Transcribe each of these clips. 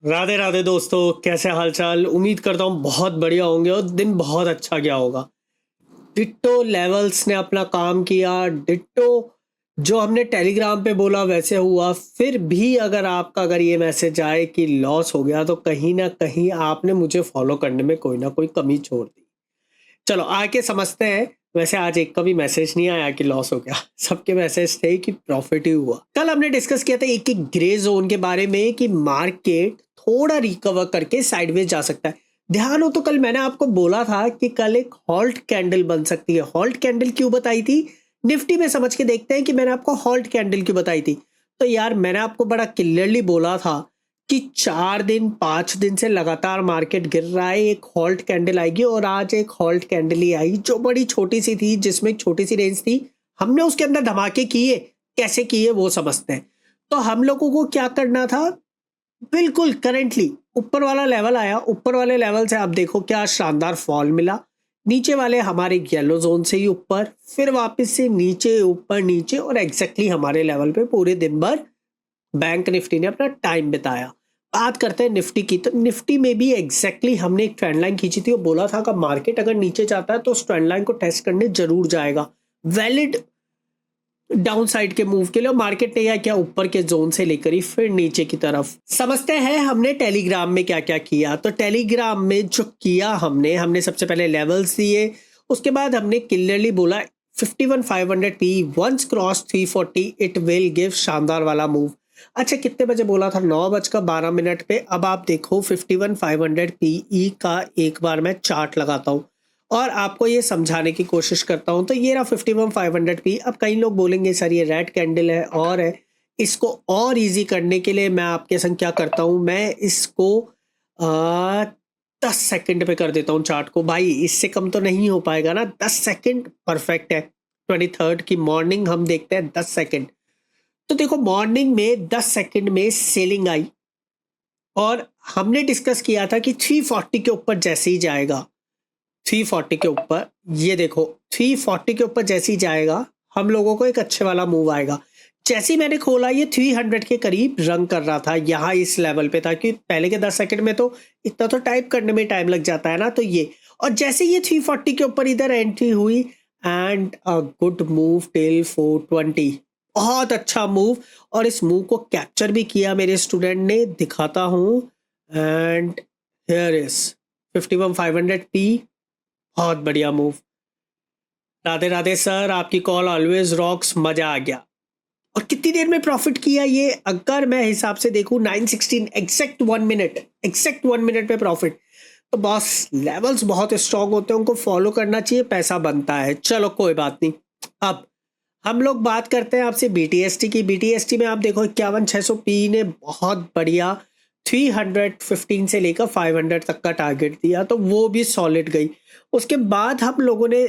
राधे राधे दोस्तों, कैसे हालचाल। उम्मीद करता हूँ बहुत बढ़िया होंगे और दिन बहुत अच्छा गया होगा। डिट्टो लेवल्स ने अपना काम किया। डिट्टो जो हमने टेलीग्राम पे बोला वैसे हुआ। फिर भी अगर ये मैसेज आए कि लॉस हो गया तो कहीं ना कहीं आपने मुझे फॉलो करने में कोई ना कोई कमी छोड़ दी। चलो आके समझते हैं। वैसे आज एक का भी मैसेज नहीं आया कि लॉस हो गया। सबके मैसेज थे कि प्रॉफिट ही हुआ। कल हमने डिस्कस किया था एक एक ग्रे जोन के बारे में कि मार्केट थोड़ा रिकवर करके साइडवेज जा सकता है। ध्यान हो तो कल मैंने आपको बोला था कि कल एक हॉल्ट कैंडल बन सकती है। हॉल्ट कैंडल क्यों बताई थी, निफ्टी में समझ के देखते हैं कि मैंने आपको हॉल्ट कैंडल क्यों बताई थी। तो यार मैंने आपको बड़ा क्लियरली बोला था कि 4 दिन 5 दिन से लगातार मार्केट गिर रहा है, एक हॉल्ट कैंडल आएगी। और आज एक हॉल्ट कैंडल ही आई जो बड़ी छोटी सी थी, जिसमें एक छोटी सी रेंज थी। हमने उसके अंदर धमाके किए। कैसे किए वो समझते हैं। तो हम लोगों को क्या करना था, बिल्कुल करेंटली ऊपर वाला लेवल आया, ऊपर वाले लेवल से आप देखो क्या शानदार फॉल मिला। नीचे वाले हमारे येलो जोन से ही ऊपर, फिर वापस से नीचे ऊपर नीचे, और एग्जैक्टली हमारे लेवल पे पूरे दिन भर बैंक निफ्टी ने अपना टाइम बिताया। बात करते हैं निफ्टी की, तो निफ्टी में भी एग्जैक्टली हमने एक ट्रेंड लाइन खींची थी और बोला था कि मार्केट अगर नीचे जाता है तो उस ट्रेंड लाइन को टेस्ट करने जरूर जाएगा वैलिड डाउन साइड के मूव के लिए। मार्केट ने क्या ऊपर के जोन से लेकर ही फिर नीचे की तरफ। समझते हैं हमने टेलीग्राम में क्या क्या किया। तो टेलीग्राम में जो किया हमने सबसे पहले लेवल्स दिए। उसके बाद हमने क्लियरली बोला 51,500 P once cross 340 it will give शानदार वाला मूव। अच्छा कितने बजे बोला था, 9:12 पे। अब आप देखो 51,500 पीई का एक बार मैं चार्ट लगाता हूँ और आपको ये समझाने की कोशिश करता हूं। तो ये रहा 51,500 पी। अब कई लोग बोलेंगे सर ये रेड कैंडल है और है। इसको और इजी करने के लिए मैं आपके संग क्या करता हूं, मैं इसको 10 सेकंड पे कर देता हूं चार्ट को। भाई इससे कम तो नहीं हो पाएगा ना, 10 सेकंड परफेक्ट है। 23rd की मॉर्निंग हम देखते हैं 10 सेकंड। तो देखो मॉर्निंग में 10 सेकंड में सेलिंग आई और हमने डिस्कस किया था कि 340 के ऊपर जैसे ही जाएगा, 340 के ऊपर, ये देखो 340 के ऊपर जैसे ही जाएगा हम लोगों को एक अच्छे वाला मूव आएगा। जैसे ही मैंने खोला ये 300 के करीब रंग कर रहा था, यहाँ इस लेवल पे था कि पहले के 10 सेकंड में तो इतना तो टाइप करने में टाइम लग जाता है ना। तो ये, और जैसे ये 340 के ऊपर इधर एंट्री हुई and a good move till 420, बहुत अच्छा मूव। और इस मूव को कैप्चर भी किया मेरे स्टूडेंट ने, दिखाता हूँ। एंड हियर इज 51,500 पी, बहुत बढ़िया मूव। राधे राधे सर, आपकी कॉल ऑलवेज रॉक्स, मजा आ गया। और कितनी देर में प्रॉफिट किया ये, अगर मैं हिसाब से देखूं 916, एग्जैक्ट 1 मिनट, एग्जैक्ट 1 मिनट पे प्रॉफिट। तो बॉस लेवल्स बहुत स्ट्रांग होते हैं, उनको फॉलो करना चाहिए, पैसा बनता है। चलो कोई बात नहीं। अब हम लोग बात करते हैं आपसे बीटीएसटी की। बीटीएसटी में आप देखो 51,600 पी ने बहुत बढ़िया 315 से लेकर 500 तक का टारगेट दिया, तो वो भी सॉलिड गई। उसके बाद हम लोगों ने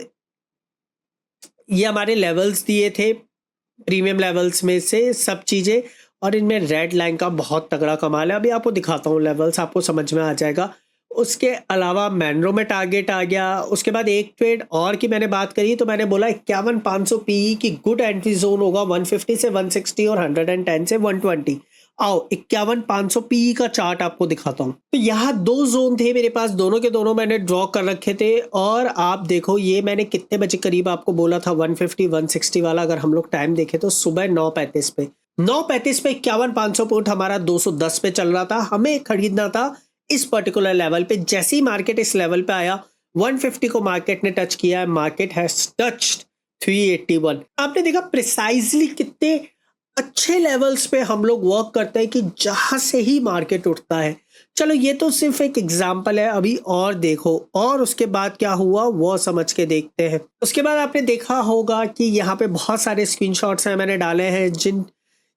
ये हमारे लेवल्स दिए थे, प्रीमियम लेवल्स में से सब चीज़ें। और इनमें रेड लाइन का बहुत तगड़ा कमाल है, अभी आपको दिखाता हूँ लेवल्स, आपको समझ में आ जाएगा। उसके अलावा मैनरो में टारगेट आ गया। उसके बाद एक ट्रेड और की मैंने बात करी तो मैंने बोला 51,500 पीई की गुड एंट्री जोन होगा 150 से 160 और 110 से 120। आओ 51,500 पीई का चार्ट आपको दिखाता हूँ। तो यहाँ दो जोन थे मेरे पास, दोनों के दोनों मैंने ड्रॉ कर रखे थे। और आप देखो ये मैंने कितने बजे करीब आपको बोला था 150 160 वाला, अगर हम लोग टाइम देखें तो सुबह 9:35 पे, 9:35 पे 51,500 पुट हमारा 210 पे चल रहा था। हमें खरीदना था इस पर्टिकुलर लेवल पे। जैसे ही मार्केट इस लेवल पे आया 150 को मार्केट ने टच किया है, मार्केट हैज टच्ड 381। आपने देखा प्रिसाइजली कितने अच्छे लेवल्स पे हम लोग वर्क करते हैं कि जहां से ही मार्केट उठता है। चलो ये तो सिर्फ एक एग्जांपल है, अभी और देखो और उसके बाद क्या हुआ वो समझ के देखते हैं। उसके बाद आपने देखा होगा कि यहाँ पे बहुत सारे स्क्रीनशॉट्स हैं मैंने डाले हैं, जिन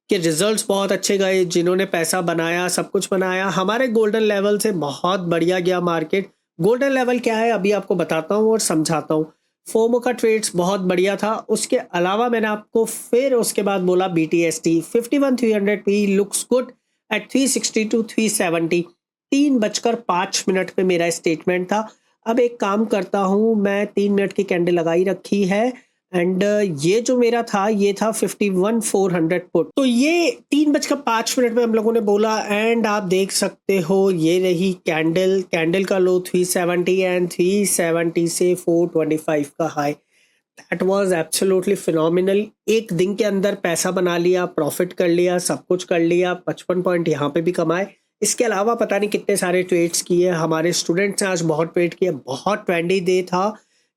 के रिजल्ट्स बहुत अच्छे गए, जिन्होंने पैसा बनाया, सब कुछ बनाया। हमारे गोल्डन लेवल से बहुत बढ़िया गया मार्केट। गोल्डन लेवल क्या है अभी आपको बताता हूँ और समझाता हूँ। फोमो का ट्रेड्स बहुत बढ़िया था। उसके अलावा मैंने आपको फिर उसके बाद बोला BTST 51,300 P looks good at 360 to 370। 3:05 पे मेरा स्टेटमेंट था। अब एक काम करता हूँ, मैं 3 मिनट की कैंडल लगाई रखी है एंड ये जो मेरा था ये था 51,400 पुट। तो ये 3:05 में हम लोगों ने बोला एंड आप देख सकते हो ये रही कैंडल का लो 370 एंड 370 से 425 का high. That was absolutely phenomenal. एक दिन के अंदर पैसा बना लिया, प्रॉफिट कर लिया, सब कुछ कर लिया, 55 पॉइंट यहाँ पे भी कमाए। इसके अलावा पता नहीं कितने सारे ट्रेड्स किए हमारे स्टूडेंट्स ने, आज बहुत ट्रेड किए, बहुत ट्रेंडी डे था।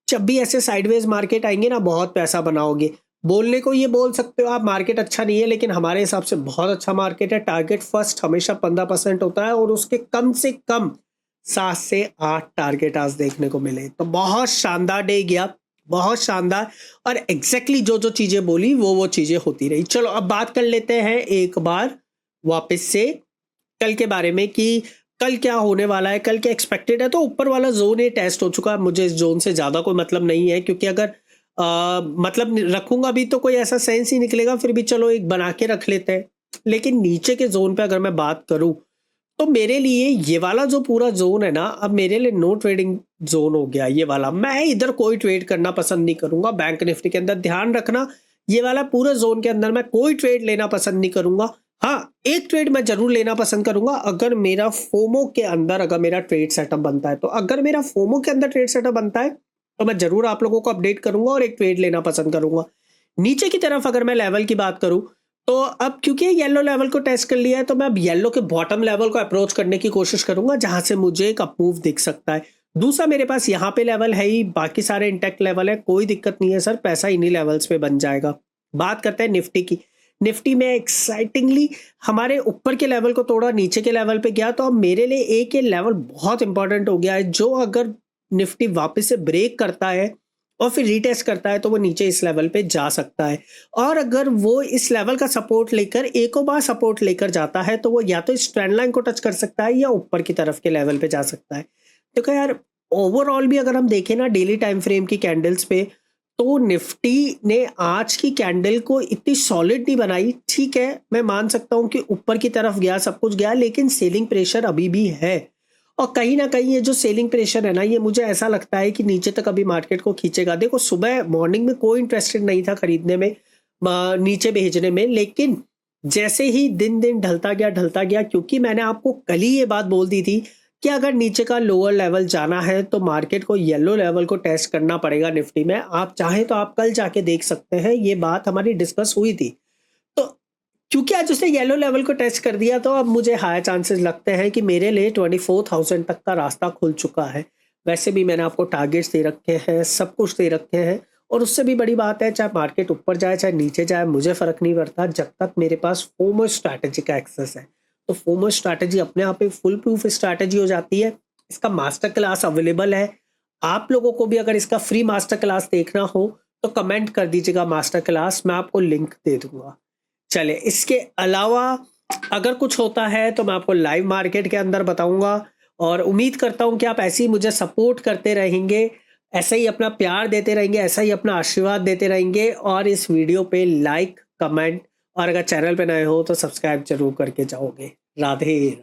जब भी ऐसे साइडवेज मार्केट आएंगे ना बहुत पैसा बनाओगे। बोलने को ये बोल सकते हो आप मार्केट अच्छा नहीं है, लेकिन हमारे हिसाब से बहुत अच्छा मार्केट है। टारगेट फर्स्ट हमेशा 15% होता है और उसके कम से कम 7 से 8 टारगेट आज देखने को मिले। तो बहुत शानदार डे गया, बहुत शानदार। और एग्जैक्टली जो जो चीजें बोली वो चीजें होती रही। चलो अब बात कर लेते हैं एक बार वापस से कल के बारे में कि कल क्या होने वाला है, कल क्या एक्सपेक्टेड है। तो ऊपर वाला जोन ये टेस्ट हो चुका है, मुझे इस जोन से ज़्यादा कोई मतलब नहीं है, क्योंकि अगर मतलब रखूंगा भी तो कोई ऐसा सेंस ही निकलेगा। फिर भी चलो एक बना के रख लेते हैं। लेकिन नीचे के जोन पे अगर मैं बात करूं तो मेरे लिए ये वाला जो पूरा जोन है ना, अब मेरे लिए नो ट्रेडिंग जोन हो गया ये वाला। मैं इधर कोई ट्रेड करना पसंद नहीं करूंगा। बैंक निफ्टी के अंदर ध्यान रखना, ये वाला पूरा जोन के अंदर मैं कोई ट्रेड लेना पसंद नहीं करूंगा। हाँ, एक ट्रेड मैं जरूर लेना पसंद करूंगा अगर मेरा फोमो के अंदर अगर मेरा ट्रेड सेटअप बनता है। तो अगर मेरा फोमो के अंदर ट्रेड सेटअप बनता है तो मैं जरूर आप लोगों को अपडेट करूंगा और एक ट्रेड लेना पसंद करूंगा। नीचे की तरफ अगर मैं लेवल की बात करूं तो अब क्योंकि येलो लेवल को टेस्ट कर लिया है तो मैं अब येलो के बॉटम लेवल को अप्रोच करने की कोशिश करूंगा, जहां से मुझे एक अपमूव दिख सकता है। दूसरा मेरे पास यहाँ पे लेवल है ही, बाकी सारे इंटैक्ट लेवल है, कोई दिक्कत नहीं है सर, पैसा इन्हीं लेवल्स पे बन जाएगा। बात करते हैं निफ्टी की। निफ्टी में एक्साइटिंगली हमारे ऊपर के लेवल को तोड़ा, नीचे के लेवल पे गया। तो अब मेरे लिए एक ये लेवल बहुत इंपॉर्टेंट हो गया है, जो अगर निफ्टी वापस से ब्रेक करता है और फिर रीटेस्ट करता है तो वो नीचे इस लेवल पे जा सकता है। और अगर वो इस लेवल का सपोर्ट लेकर एक और बार सपोर्ट लेकर जाता है तो वो या तो इस ट्रेंड लाइन को टच कर सकता है या ऊपर की तरफ के लेवल पे जा सकता है। तो क्या यार, ओवरऑल भी अगर हम देखें ना डेली टाइम फ्रेम की कैंडल्स पे, तो निफ्टी ने आज की कैंडल को इतनी सॉलिड नहीं बनाई। ठीक है, मैं मान सकता हूं कि ऊपर की तरफ गया, सब कुछ गया, लेकिन सेलिंग प्रेशर अभी भी है। और कहीं ना कहीं ये जो सेलिंग प्रेशर है ना, ये मुझे ऐसा लगता है कि नीचे तक अभी मार्केट को खींचेगा। देखो सुबह मॉर्निंग में कोई इंटरेस्टेड नहीं था खरीदने में, नीचे भेजने में, लेकिन जैसे ही दिन दिन ढलता गया, क्योंकि मैंने आपको कल ही ये बात बोल दी थी कि अगर नीचे का लोअर लेवल जाना है तो मार्केट को येलो लेवल को टेस्ट करना पड़ेगा निफ्टी में। आप चाहें तो आप कल जाके देख सकते हैं, ये बात हमारी डिस्कस हुई थी। तो क्योंकि आज उसने येलो लेवल को टेस्ट कर दिया तो अब मुझे हाई चांसेस लगते हैं कि मेरे लिए 24,000 तक का रास्ता खुल चुका है। वैसे भी मैंने आपको टारगेट्स दे रखे हैं, सब कुछ दे रखे हैं, और उससे भी बड़ी बात है चाहे मार्केट ऊपर जाए चाहे नीचे जाए, मुझे फर्क नहीं पड़ता जब तक मेरे पास फोमो स्ट्रैटेजी का एक्सेस है। तो फोमो स्ट्रैटेजी अपने आप एक फुल प्रूफ स्ट्रैटेजी हो जाती है। इसका मास्टर क्लास अवेलेबल है। आप लोगों को भी अगर इसका फ्री मास्टर क्लास देखना हो तो कमेंट कर दीजिएगा मास्टर क्लास, मैं आपको लिंक दे दूंगा। चले, इसके अलावा अगर कुछ होता है तो मैं आपको लाइव मार्केट के अंदर बताऊंगा, और उम्मीद करता हूं कि आप ऐसे ही मुझे सपोर्ट करते रहेंगे, ऐसे ही अपना प्यार देते रहेंगे, ऐसा ही अपना आशीर्वाद देते रहेंगे। और इस वीडियो पे लाइक, कमेंट और अगर चैनल पे नए हो तो सब्सक्राइब जरूर करके जाओगे। राधे।